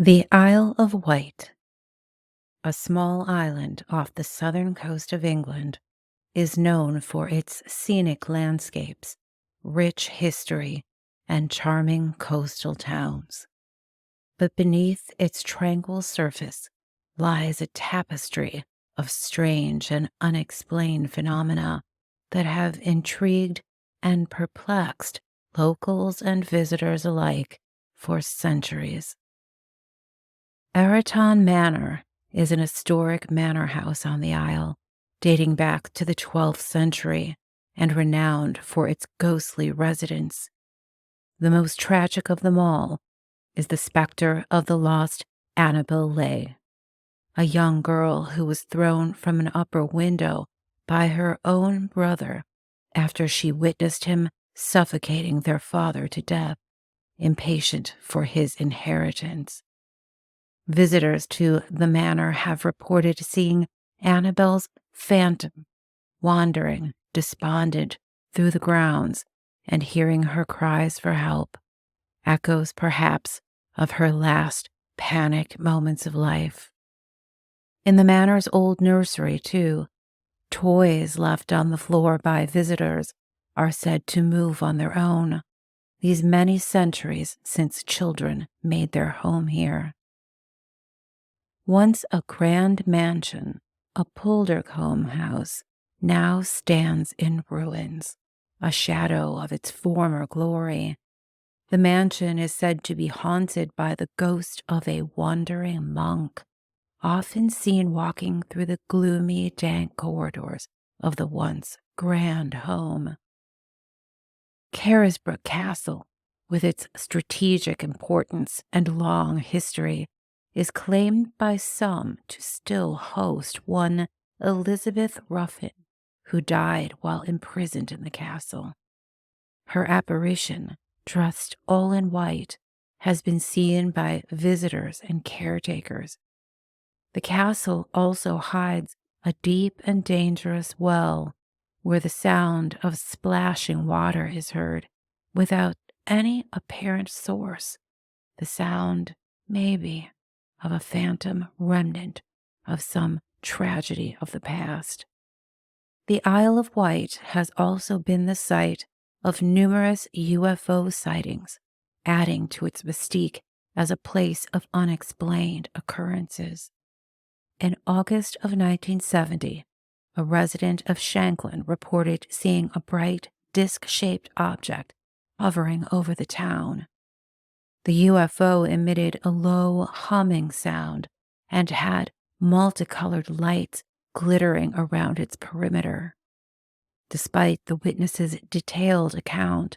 The Isle of Wight, a small island off the southern coast of England, is known for its scenic landscapes, rich history, and charming coastal towns. But beneath its tranquil surface lies a tapestry of strange and unexplained phenomena that have intrigued and perplexed locals and visitors alike for centuries. Araton Manor is an historic manor house on the Isle, dating back to the 12th century and renowned for its ghostly residents. The most tragic of them all is the specter of the lost Annabel Lee, a young girl who was thrown from an upper window by her own brother after she witnessed him suffocating their father to death, impatient for his inheritance. Visitors to the manor have reported seeing Annabel's phantom wandering, despondent, through the grounds and hearing her cries for help, echoes perhaps of her last panic moments of life. In the manor's old nursery, too, toys left on the floor by visitors are said to move on their own, these many centuries since children made their home here. Once a grand mansion, a Poldercombe house now stands in ruins, a shadow of its former glory. The mansion is said to be haunted by the ghost of a wandering monk, often seen walking through the gloomy, dank corridors of the once grand home. Carisbrooke Castle, with its strategic importance and long history, is claimed by some to still host one Elizabeth Ruffin, who died while imprisoned in the castle. Her apparition, dressed all in white, has been seen by visitors and caretakers. The castle also hides a deep and dangerous well where the sound of splashing water is heard without any apparent source. The sound, maybe, of a phantom remnant of some tragedy of the past. The Isle of Wight has also been the site of numerous UFO sightings, adding to its mystique as a place of unexplained occurrences. In August of 1970, a resident of Shanklin reported seeing a bright, disc-shaped object hovering over the town. The UFO emitted a low humming sound and had multicolored lights glittering around its perimeter. Despite the witness's detailed account,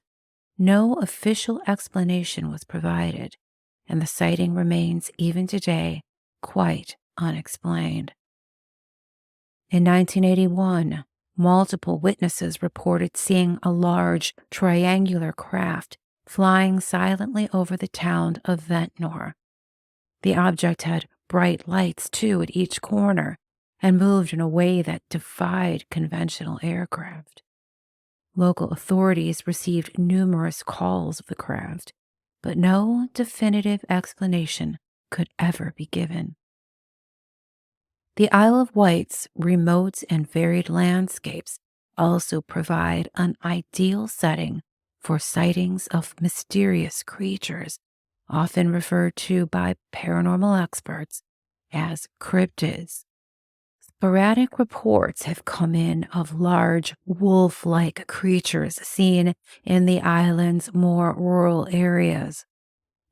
no official explanation was provided, and the sighting remains even today quite unexplained. In 1981, multiple witnesses reported seeing a large triangular craft flying silently over the town of Ventnor. The object had bright lights, too, at each corner and moved in a way that defied conventional aircraft. Local authorities received numerous calls of the craft, but no definitive explanation could ever be given. The Isle of Wight's remote and varied landscapes also provide an ideal setting for sightings of mysterious creatures, often referred to by paranormal experts as cryptids. Sporadic reports have come in of large wolf-like creatures seen in the island's more rural areas.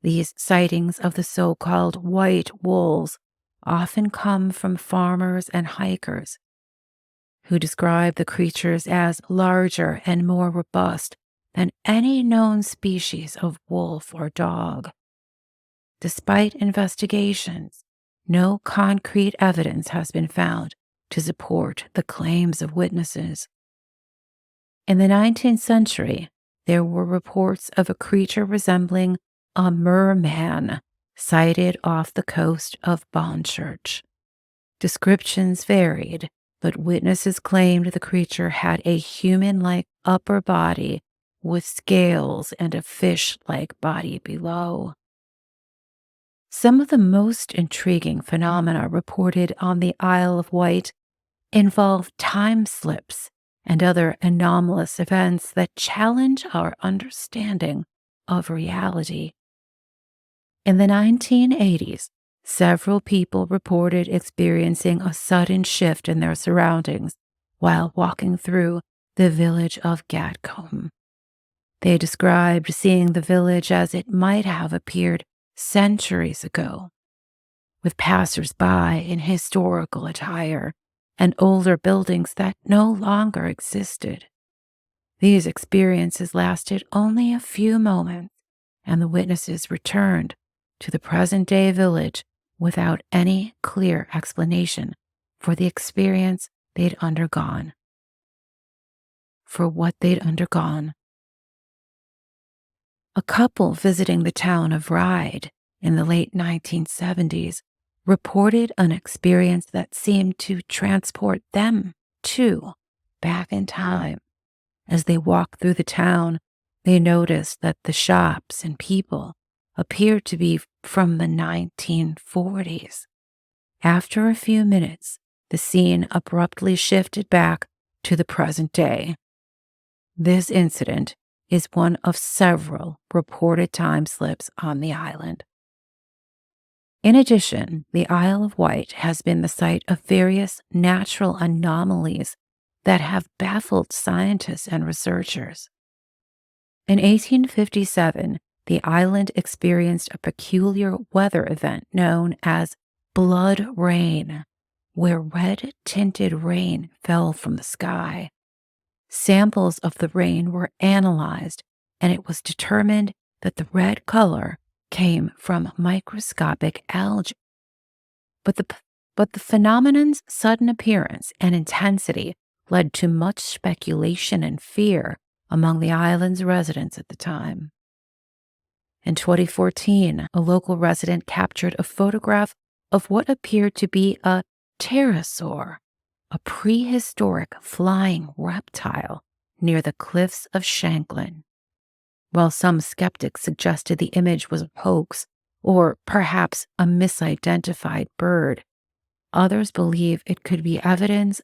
These sightings of the so-called white wolves often come from farmers and hikers, who describe the creatures as larger and more robust than any known species of wolf or dog. Despite investigations, no concrete evidence has been found to support the claims of witnesses. In the 19th century, there were reports of a creature resembling a merman sighted off the coast of Bonchurch. Descriptions varied, but witnesses claimed the creature had a human-like upper body with scales and a fish-like body below. Some of the most intriguing phenomena reported on the Isle of Wight involve time slips and other anomalous events that challenge our understanding of reality. In the 1980s, several people reported experiencing a sudden shift in their surroundings while walking through the village of Gatcombe. They described seeing the village as it might have appeared centuries ago, with passers-by in historical attire and older buildings that no longer existed. These experiences lasted only a few moments, and the witnesses returned to the present-day village without any clear explanation for the experience they'd undergone. For what they'd undergone. A couple visiting the town of Ryde in the late 1970s reported an experience that seemed to transport them, too, back in time. As they walked through the town, they noticed that the shops and people appeared to be from the 1940s. After a few minutes, the scene abruptly shifted back to the present day. This incident is one of several reported time slips on the island. In addition, the Isle of Wight has been the site of various natural anomalies that have baffled scientists and researchers. In 1857, the island experienced a peculiar weather event known as blood rain, where red-tinted rain fell from the sky. Samples of the rain were analyzed, and it was determined that the red color came from microscopic algae. But the phenomenon's sudden appearance and intensity led to much speculation and fear among the island's residents at the time. In 2014, a local resident captured a photograph of what appeared to be a pterosaur, a prehistoric flying reptile near the cliffs of Shanklin. While some skeptics suggested the image was a hoax or perhaps a misidentified bird, others believe it could be evidence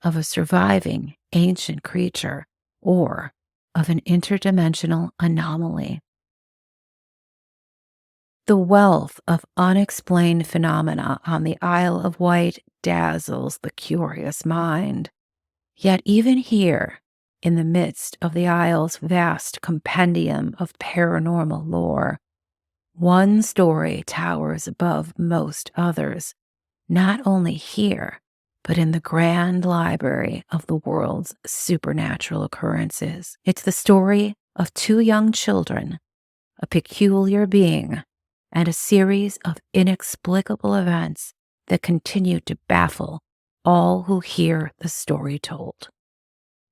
of a surviving ancient creature or of an interdimensional anomaly. The wealth of unexplained phenomena on the Isle of Wight dazzles the curious mind. Yet even here, in the midst of the isle's vast compendium of paranormal lore, one story towers above most others, not only here, but in the grand library of the world's supernatural occurrences. It's the story of two young children, a peculiar being, and a series of inexplicable events that continue to baffle all who hear the story told.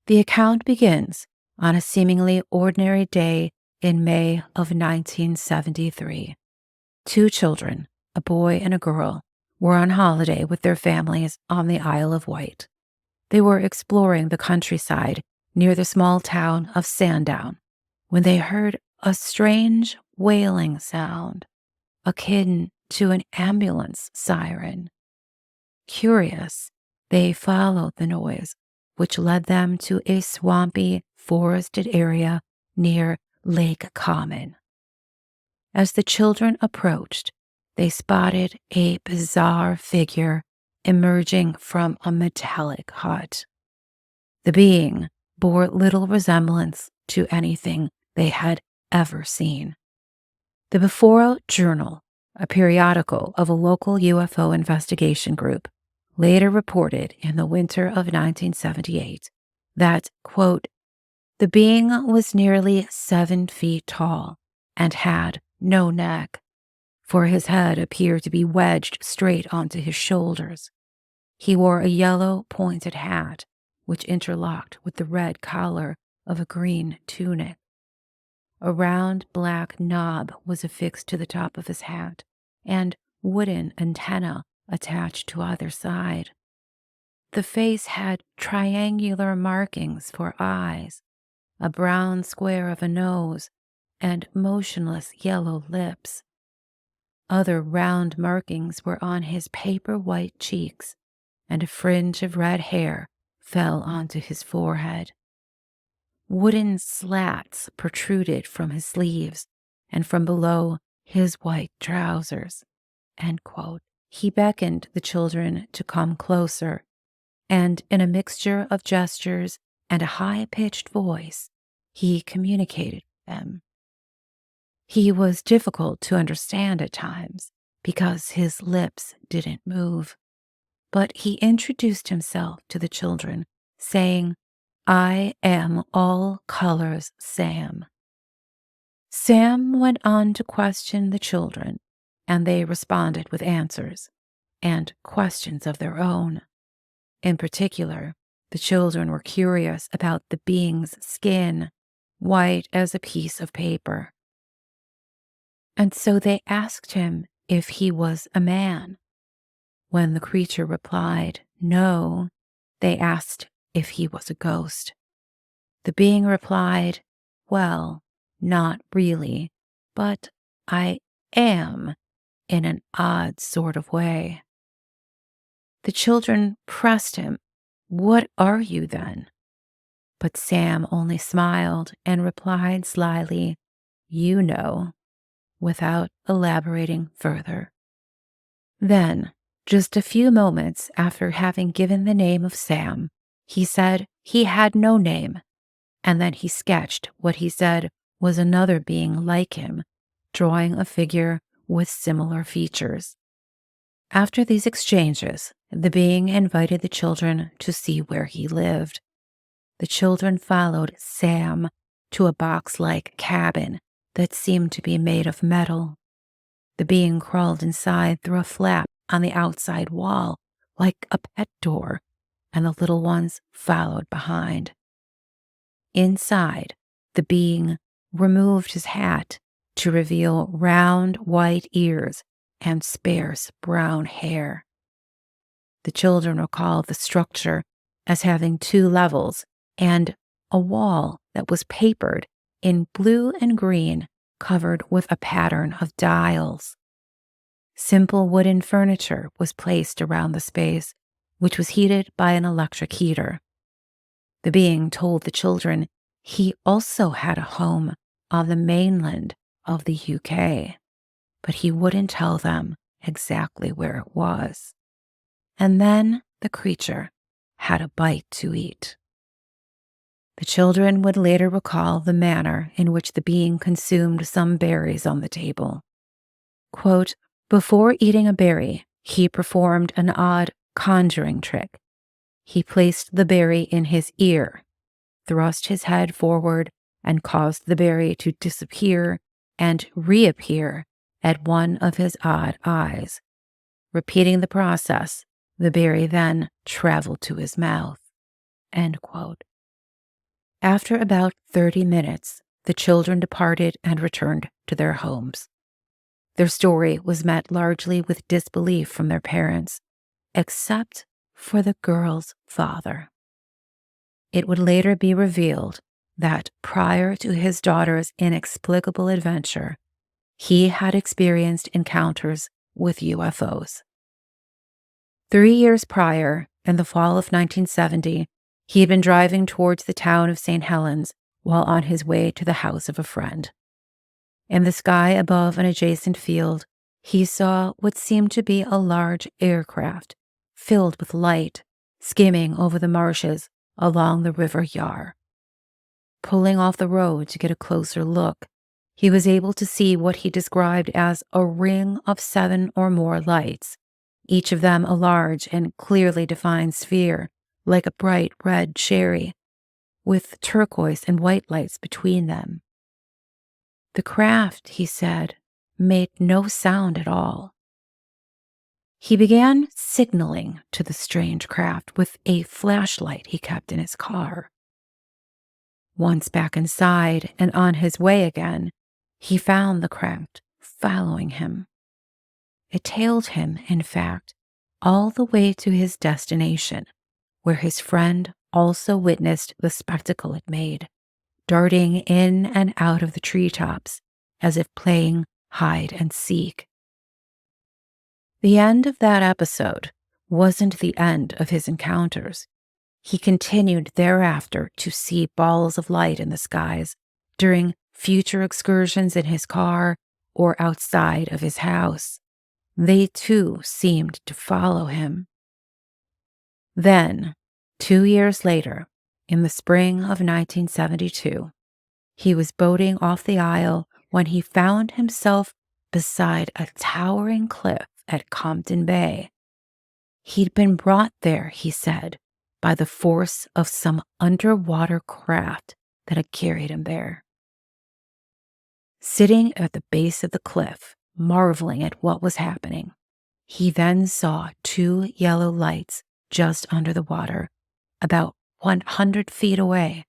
The account begins on a seemingly ordinary day in May of 1973. Two children, a boy and a girl, were on holiday with their families on the Isle of Wight. They were exploring the countryside near the small town of Sandown when they heard a strange wailing sound, akin to an ambulance siren. Curious, they followed the noise, which led them to a swampy, forested area near Lake Common. As the children approached, they spotted a bizarre figure emerging from a metallic hut. The being bore little resemblance to anything they had ever seen. The Before Journal, a periodical of a local UFO investigation group, later reported in the winter of 1978 that, quote, the being was nearly 7 feet tall and had no neck, for his head appeared to be wedged straight onto his shoulders. He wore a yellow pointed hat, which interlocked with the red collar of a green tunic. A round black knob was affixed to the top of his hat, and wooden antennae attached to either side. The face had triangular markings for eyes, a brown square of a nose, and motionless yellow lips. Other round markings were on his paper white cheeks, and a fringe of red hair fell onto his forehead. Wooden slats protruded from his sleeves and from below his white trousers. End quote. He beckoned the children to come closer, and in a mixture of gestures and a high-pitched voice, he communicated with them. He was difficult to understand at times because his lips didn't move, but he introduced himself to the children, saying, "I am all colors Sam." Sam went on to question the children, and they responded with answers and questions of their own. In particular, the children were curious about the being's skin, white as a piece of paper. And so they asked him if he was a man. When the creature replied no, they asked if he was a ghost. The being replied, "Well, not really, but I am in an odd sort of way." The children pressed him, "What are you then?" But Sam only smiled and replied slyly, "You know," without elaborating further. Then, just a few moments after having given the name of Sam, he said he had no name, and then he sketched what he said was another being like him, drawing a figure with similar features. After these exchanges, the being invited the children to see where he lived. The children followed Sam to a box-like cabin that seemed to be made of metal. The being crawled inside through a flap on the outside wall like a pet door, and the little ones followed behind. Inside, the being removed his hat to reveal round white ears and sparse brown hair. The children recalled the structure as having 2 levels and a wall that was papered in blue and green, covered with a pattern of dials. Simple wooden furniture was placed around the space, which was heated by an electric heater. The being told the children he also had a home on the mainland of the UK, but he wouldn't tell them exactly where it was. And then the creature had a bite to eat. The children would later recall the manner in which the being consumed some berries on the table. Quote, "Before eating a berry, he performed an odd conjuring trick. He placed the berry in his ear, thrust his head forward, and caused the berry to disappear and reappear at one of his odd eyes. Repeating the process, the berry then traveled to his mouth." End quote. After about 30 minutes, the children departed and returned to their homes. Their story was met largely with disbelief from their parents, except for the girl's father. It would later be revealed that prior to his daughter's inexplicable adventure, he had experienced encounters with UFOs. 3 years prior, in the fall of 1970, he had been driving towards the town of St. Helens while on his way to the house of a friend. In the sky above an adjacent field, he saw what seemed to be a large aircraft filled with light skimming over the marshes along the River Yar. Pulling off the road to get a closer look, he was able to see what he described as a ring of 7 or more lights, each of them a large and clearly defined sphere, like a bright red cherry, with turquoise and white lights between them. The craft, he said, made no sound at all. He began signaling to the strange craft with a flashlight he kept in his car. Once back inside and on his way again, he found the craft following him. It tailed him, in fact, all the way to his destination, where his friend also witnessed the spectacle it made, darting in and out of the treetops as if playing hide and seek. The end of that episode wasn't the end of his encounters. He continued thereafter to see balls of light in the skies during future excursions in his car or outside of his house. They too seemed to follow him. Then, 2 years later, in the spring of 1972, he was boating off the Isle when he found himself beside a towering cliff at Compton Bay. He'd been brought there, he said, by the force of some underwater craft that had carried him there. Sitting at the base of the cliff, marveling at what was happening, he then saw two yellow lights just under the water, about 100 feet away,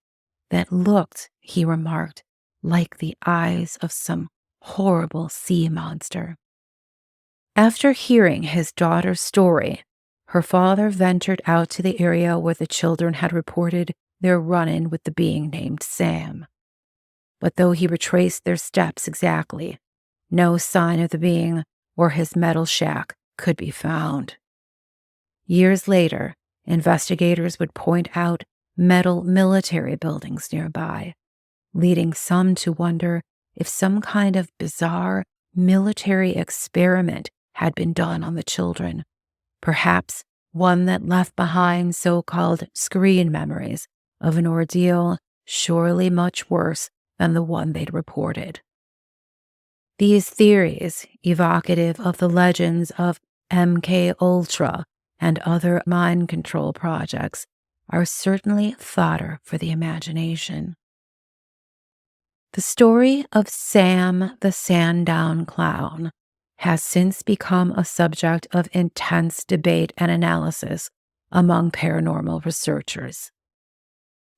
that looked, he remarked, like the eyes of some horrible sea monster. After hearing his daughter's story, her father ventured out to the area where the children had reported their run-in with the being named Sam. But though he retraced their steps exactly, no sign of the being or his metal shack could be found. Years later, investigators would point out metal military buildings nearby, leading some to wonder if some kind of bizarre military experiment had been done on the children, perhaps one that left behind so-called screen memories of an ordeal surely much worse than the one they'd reported. These theories, evocative of the legends of MK Ultra and other mind control projects, are certainly fodder for the imagination. The story of Sam the Sandown Clown has since become a subject of intense debate and analysis among paranormal researchers.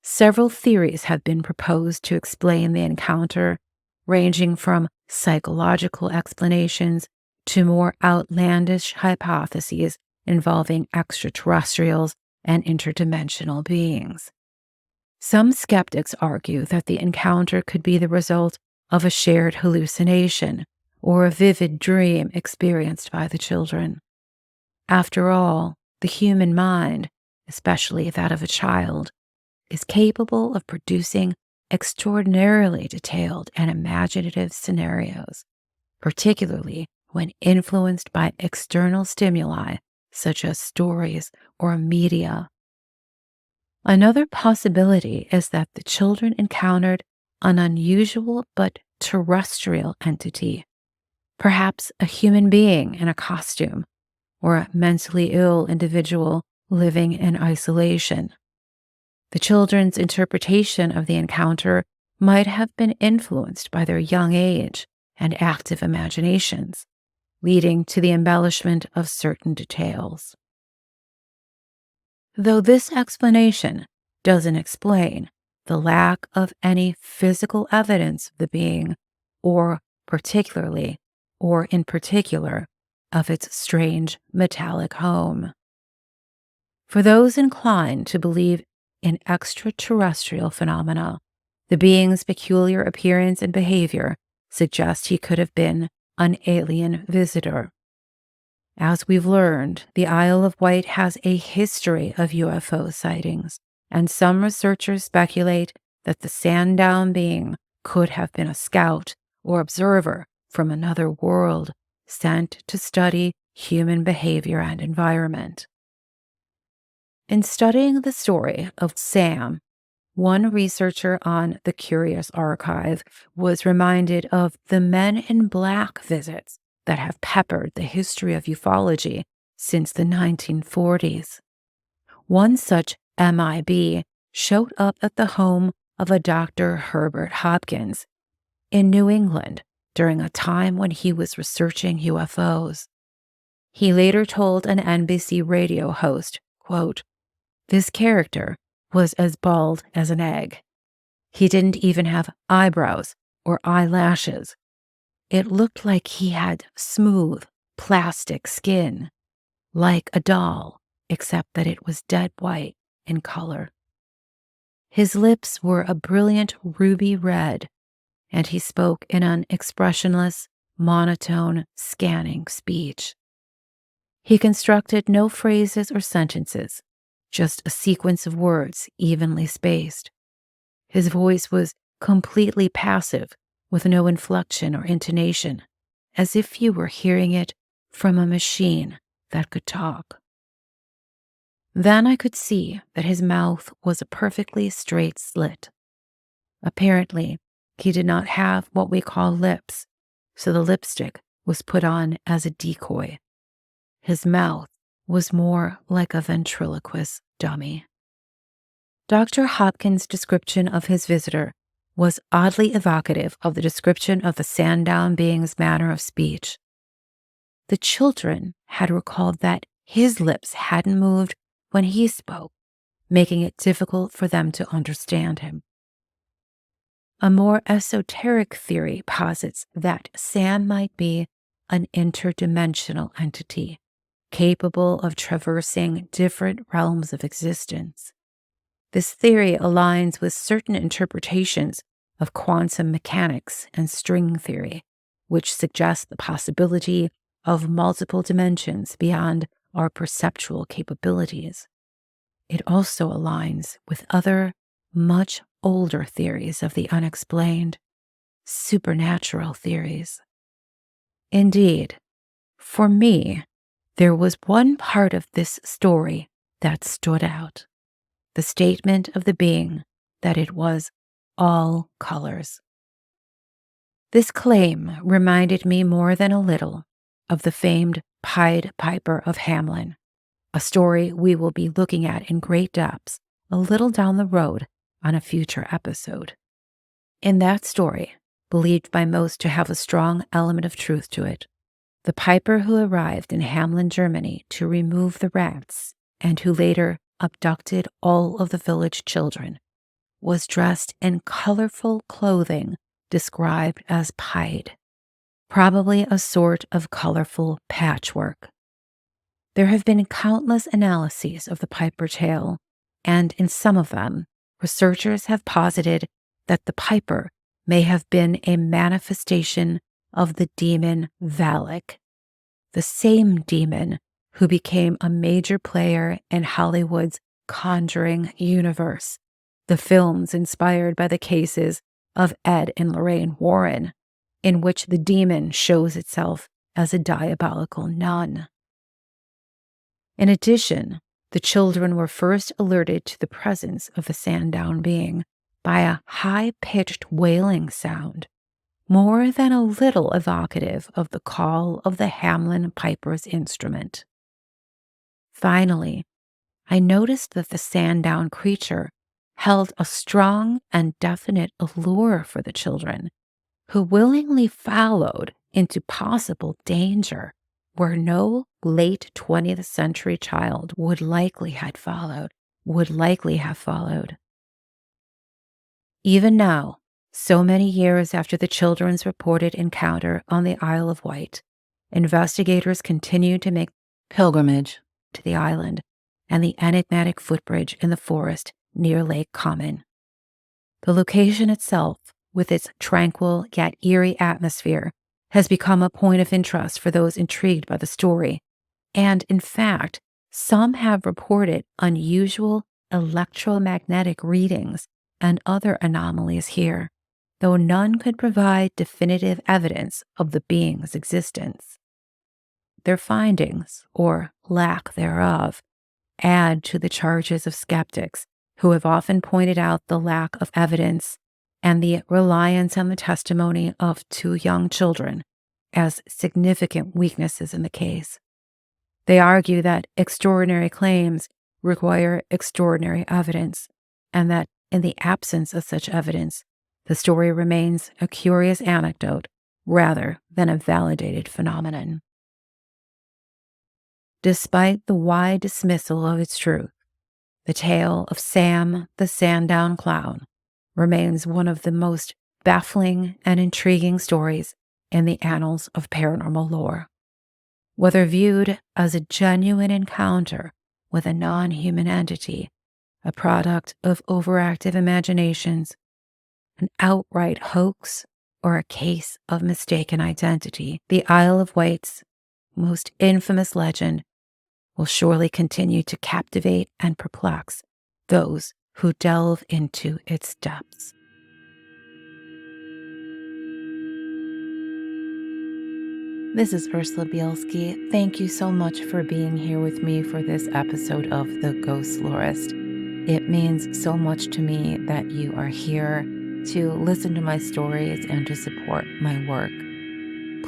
Several theories have been proposed to explain the encounter, ranging from psychological explanations to more outlandish hypotheses involving extraterrestrials and interdimensional beings. Some skeptics argue that the encounter could be the result of a shared hallucination or a vivid dream experienced by the children. After all, the human mind, especially that of a child, is capable of producing extraordinarily detailed and imaginative scenarios, particularly when influenced by external stimuli such as stories or media. Another possibility is that the children encountered an unusual but terrestrial entity, perhaps a human being in a costume or a mentally ill individual living in isolation. The children's interpretation of the encounter might have been influenced by their young age and active imaginations, leading to the embellishment of certain details. Though this explanation doesn't explain the lack of any physical evidence of the being, or in particular, of its strange metallic home. For those inclined to believe in extraterrestrial phenomena, the being's peculiar appearance and behavior suggest he could have been an alien visitor. As we've learned, the Isle of Wight has a history of UFO sightings, and some researchers speculate that the Sandown being could have been a scout or observer from another world sent to study human behavior and environment. In studying the story of Sam, one researcher on the Curious Archive was reminded of the Men in Black visits that have peppered the history of ufology since the 1940s. One such MIB showed up at the home of a Dr. Herbert Hopkins in New England during a time when he was researching UFOs. He later told an NBC radio host, quote, "This character was as bald as an egg. He didn't even have eyebrows or eyelashes. It looked like he had smooth, plastic skin, like a doll, except that it was dead white in color. His lips were a brilliant ruby red, and he spoke in an expressionless, monotone, scanning speech. He constructed no phrases or sentences, just a sequence of words evenly spaced. His voice was completely passive, with no inflection or intonation, as if you were hearing it from a machine that could talk. Then I could see that his mouth was a perfectly straight slit. Apparently, he did not have what we call lips, so the lipstick was put on as a decoy. His mouth was more like a ventriloquist dummy. Dr. Hopkins' description of his visitor was oddly evocative of the description of the Sandown being's manner of speech. The children had recalled that his lips hadn't moved when he spoke, making it difficult for them to understand him. A more esoteric theory posits that Sam might be an interdimensional entity, capable of traversing different realms of existence. This theory aligns with certain interpretations of quantum mechanics and string theory, which suggest the possibility of multiple dimensions beyond our perceptual capabilities. It also aligns with other, much older theories of the unexplained, supernatural theories. Indeed, for me, there was one part of this story that stood out: the statement of the being that it was all colors. This claim reminded me more than a little of the famed Pied Piper of Hamelin, a story we will be looking at in great depth a little down the road on a future episode. In that story, believed by most to have a strong element of truth to it, the piper who arrived in Hamelin, Germany to remove the rats and who later abducted all of the village children was dressed in colorful clothing described as pied, probably a sort of colorful patchwork. There have been countless analyses of the Piper tale, and in some of them, researchers have posited that the Piper may have been a manifestation of the demon Valak, the same demon who became a major player in Hollywood's Conjuring universe, the films inspired by the cases of Ed and Lorraine Warren, in which the demon shows itself as a diabolical nun. In addition, the children were first alerted to the presence of the Sandown being by a high-pitched wailing sound, more than a little evocative of the call of the Hamelin piper's instrument. Finally, I noticed that the Sandown creature held a strong and definite allure for the children, who willingly followed into possible danger where no late 20th century child would likely have followed. Even now, so many years after the children's reported encounter on the Isle of Wight, investigators continue to make pilgrimage to the island and the enigmatic footbridge in the forest near Lake Common. The location itself, with its tranquil yet eerie atmosphere, has become a point of interest for those intrigued by the story, and in fact, some have reported unusual electromagnetic readings and other anomalies here, though none could provide definitive evidence of the being's existence. Their findings, or lack thereof, add to the charges of skeptics who have often pointed out the lack of evidence and the reliance on the testimony of two young children as significant weaknesses in the case. They argue that extraordinary claims require extraordinary evidence, and that in the absence of such evidence, the story remains a curious anecdote rather than a validated phenomenon. Despite the wide dismissal of its truth, the tale of Sam the Sandown Clown remains one of the most baffling and intriguing stories in the annals of paranormal lore. Whether viewed as a genuine encounter with a non-human entity, a product of overactive imaginations, an outright hoax, or a case of mistaken identity, the Isle of Wight's most infamous legend will surely continue to captivate and perplex those who delve into its depths. This is Ursula Bielski. Thank you so much for being here with me for this episode of The Ghostlorist. It means so much to me that you are here to listen to my stories and to support my work.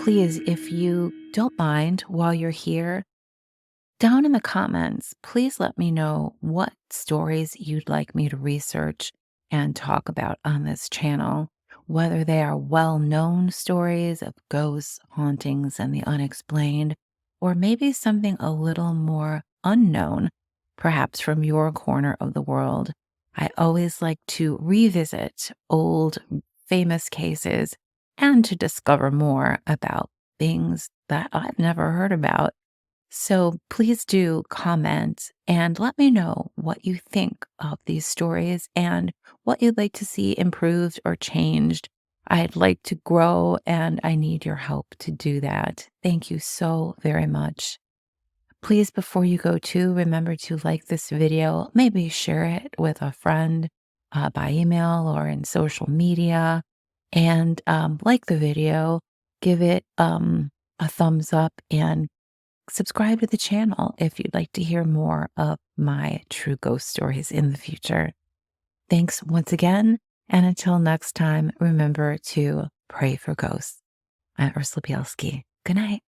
Please, if you don't mind while you're here, down in the comments, please let me know what stories you'd like me to research and talk about on this channel, whether they are well known stories of ghosts, hauntings, and the unexplained, or maybe something a little more unknown, perhaps from your corner of the world. I always like to revisit old, famous cases and to discover more about things that I've never heard about. So please do comment and let me know what you think of these stories and what you'd like to see improved or changed. I'd like to grow and I need your help to do that. Thank you so very much. Please, before you go too, remember to like this video, maybe share it with a friend by email or in social media. And like the video, give it a thumbs up and subscribe to the channel if you'd like to hear more of my true ghost stories in the future. Thanks once again, and until next time, remember to pray for ghosts. I'm Ursula Bielski. Good night.